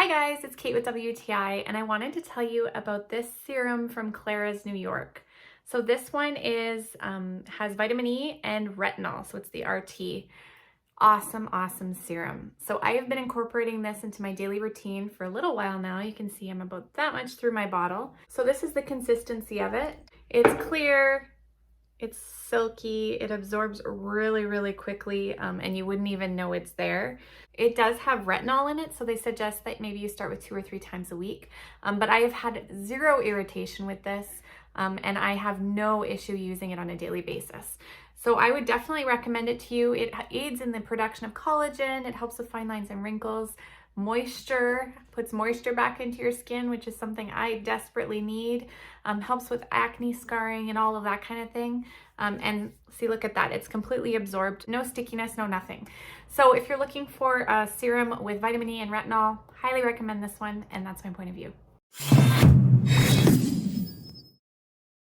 Hi guys, it's Kate with WTI, and I wanted to tell you about this serum from CLARA'S New York. So this one has vitamin E and retinol, so it's the RT. Awesome serum. So I have been incorporating this into my daily routine for a little while now. You can see I'm about that much through my bottle. So this is the consistency of it. It's clear, it's silky, it absorbs really quickly, and you wouldn't even know it's there. It does have retinol in it, so they suggest that maybe you start with 2 or 3 times a week. But I have had zero irritation with this, and I have no issue using it on a daily basis. So I would definitely recommend it to you. It aids in the production of collagen, it helps with fine lines and wrinkles, moisture, puts moisture back into your skin, which is something I desperately need, helps with acne scarring and all of that kind of thing. And see, look at that, it's completely absorbed, no stickiness, no nothing. So if you're looking for a serum with vitamin E and retinol, highly recommend this one, and that's my point of view.